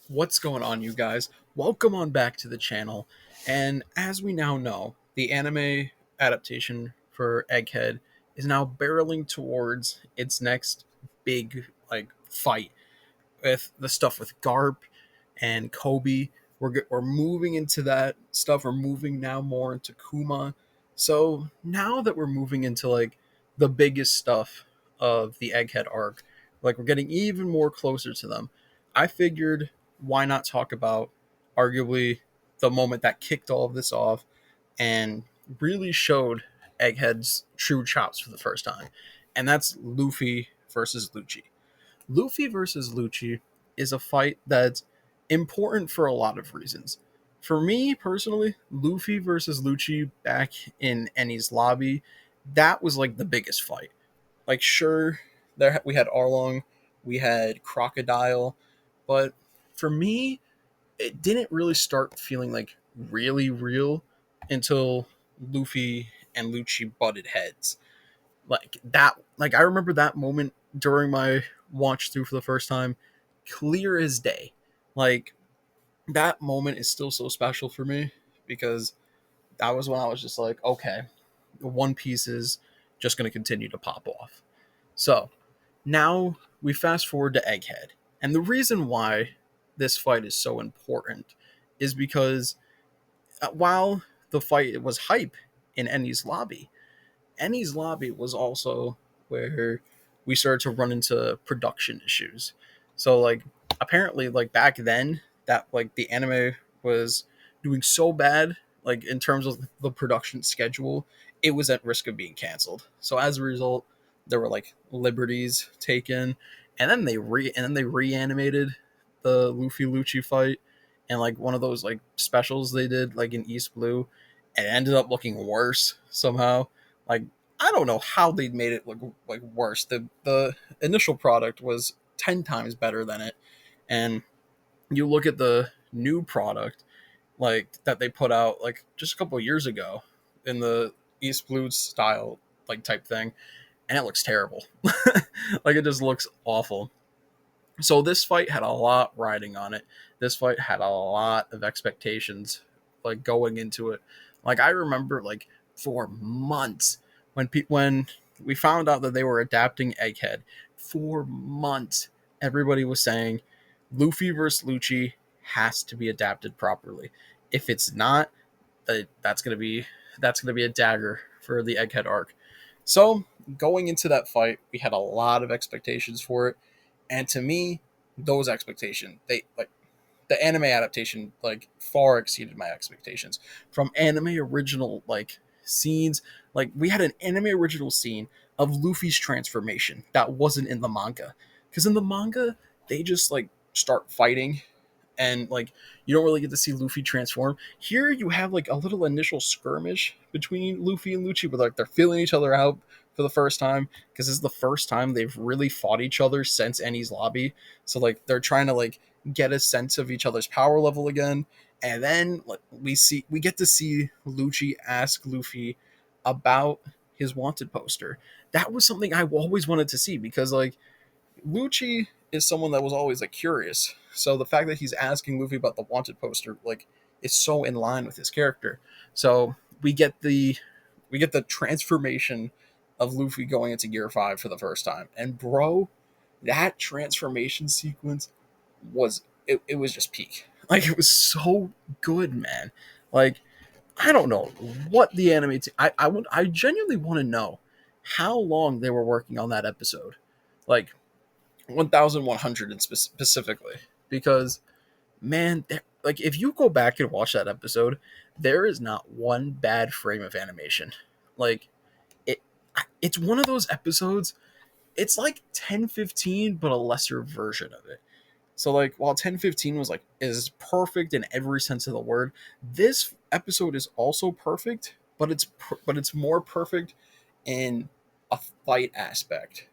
What's going on, you guys? Welcome on back to the channel. And as we now know, the anime adaptation for Egghead is now barreling towards its next big fight with the stuff with Garp and Kobe. We're moving into that stuff. We're moving now more into Kuma. So now that we're moving into the biggest stuff of the Egghead arc, we're getting even more closer to them. I figured why not talk about arguably the moment that kicked all of this off and really showed Egghead's true chops for the first time. And that's Luffy versus Lucci. Luffy versus Lucci is a fight that's important for a lot of reasons. For me personally, Luffy versus Lucci back in Eni's lobby, that was like the biggest fight. Like, sure, there we had Arlong, we had Crocodile, but for me, it didn't really start feeling like really real until Luffy and Lucci butted heads. I remember that moment during my watch through for the first time, clear as day. Like, that moment is still so special for me because that was when I was just like, okay, One Piece is just going to continue to pop off. So now we fast forward to Egghead. And the reason why this fight is so important is because while the fight was hype in Eni's lobby was also where we started to run into production issues. So apparently back then that the anime was doing so bad in terms of the production schedule, it was at risk of being canceled. So as a result, there were liberties taken, and then they reanimated the Luffy Lucci fight and one of those specials they did in East Blue, and it ended up looking worse somehow. Like, I don't know how they made it look worse. The initial product was 10 times better than it, and you look at the new product that they put out just a couple of years ago in the East Blue style type thing, and it looks terrible. It just looks awful. So this fight had a lot riding on it. This fight had a lot of expectations going into it. I remember for months when we found out that they were adapting Egghead, for months everybody was saying Luffy versus Lucci has to be adapted properly. If it's not, that's gonna be a dagger for the Egghead arc. So going into that fight, we had a lot of expectations for it, and to me, those expectations, they the anime adaptation far exceeded my expectations. From anime original scenes, we had an anime original scene of Luffy's transformation that wasn't in the manga, because in the manga they just start fighting, and you don't really get to see Luffy transform. Here you have a little initial skirmish between Luffy and Lucci, where they're feeling each other out for the first time, because this is the first time they've really fought each other since Eni's lobby. So they're trying to get a sense of each other's power level again. And then we get to see Lucci ask Luffy about his wanted poster. That was something I always wanted to see, because Lucci is someone that was always curious. So the fact that he's asking Luffy about the wanted poster is so in line with his character. So we get the transformation of Luffy going into Gear 5 for the first time. And bro, that transformation sequence it was just peak. It was so good, man. Like, I don't know what the anime I genuinely want to know how long they were working on that episode. Like 1100 specifically, because man, if you go back and watch that episode, there is not one bad frame of animation. Like, it it's one of those episodes. It's like 1015 but a lesser version of it. So while 1015 was is perfect in every sense of the word, this episode is also perfect, but it's more perfect in a fight aspect.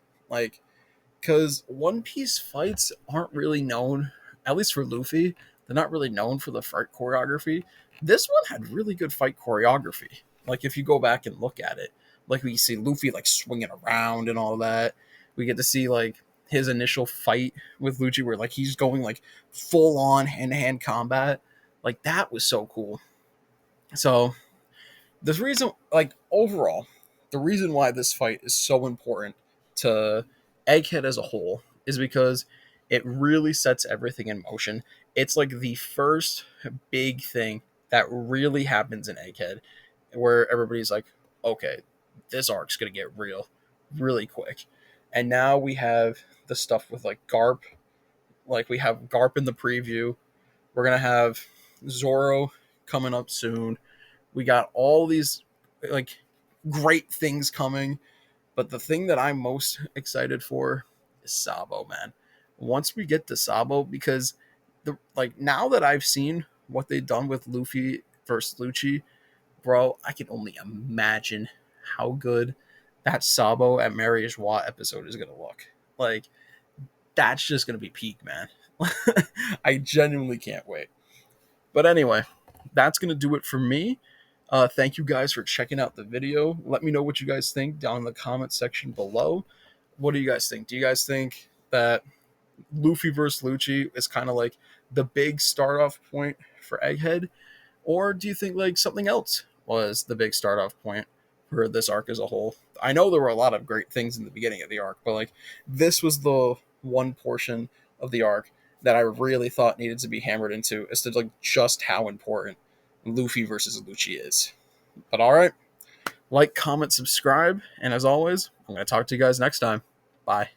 Because One Piece fights aren't really known, at least for Luffy, they're not really known for the fight choreography. This one had really good fight choreography. If you go back and look at it, we see Luffy swinging around and all that. We get to see his initial fight with Lucci, where like he's going like full on hand to hand combat, like that was so cool. So the reason, like overall, the reason why this fight is so important to Egghead as a whole is because it really sets everything in motion. It's like the first big thing that really happens in Egghead, where everybody's like, okay, this arc's gonna get real really quick. And now we have the stuff with like Garp, like we have Garp in the preview. We're gonna have Zoro coming up soon. We got all these like great things coming, but the thing that I'm most excited for is Sabo, man. Once we get to Sabo, because the like now that I've seen what they've done with Luffy versus Lucci, bro, I can only imagine how good that Sabo at Marriage Wa episode is gonna look. Like that's just gonna be peak, man. I genuinely can't wait. But anyway, that's going to do it for me. Thank you guys for checking out the video. Let me know what you guys think down in the comment section below. What do you guys think? Do you guys think that Luffy versus Lucci is kind of like the big start off point for Egghead? Or do you think like something else was the big start off point for this arc as a whole? I know there were a lot of great things in the beginning of the arc, but like this was the one portion of the arc that I really thought needed to be hammered into as to like just how important Luffy versus Lucci is. But all right, like, comment, subscribe, and as always, I'm going to talk to you guys next time. Bye.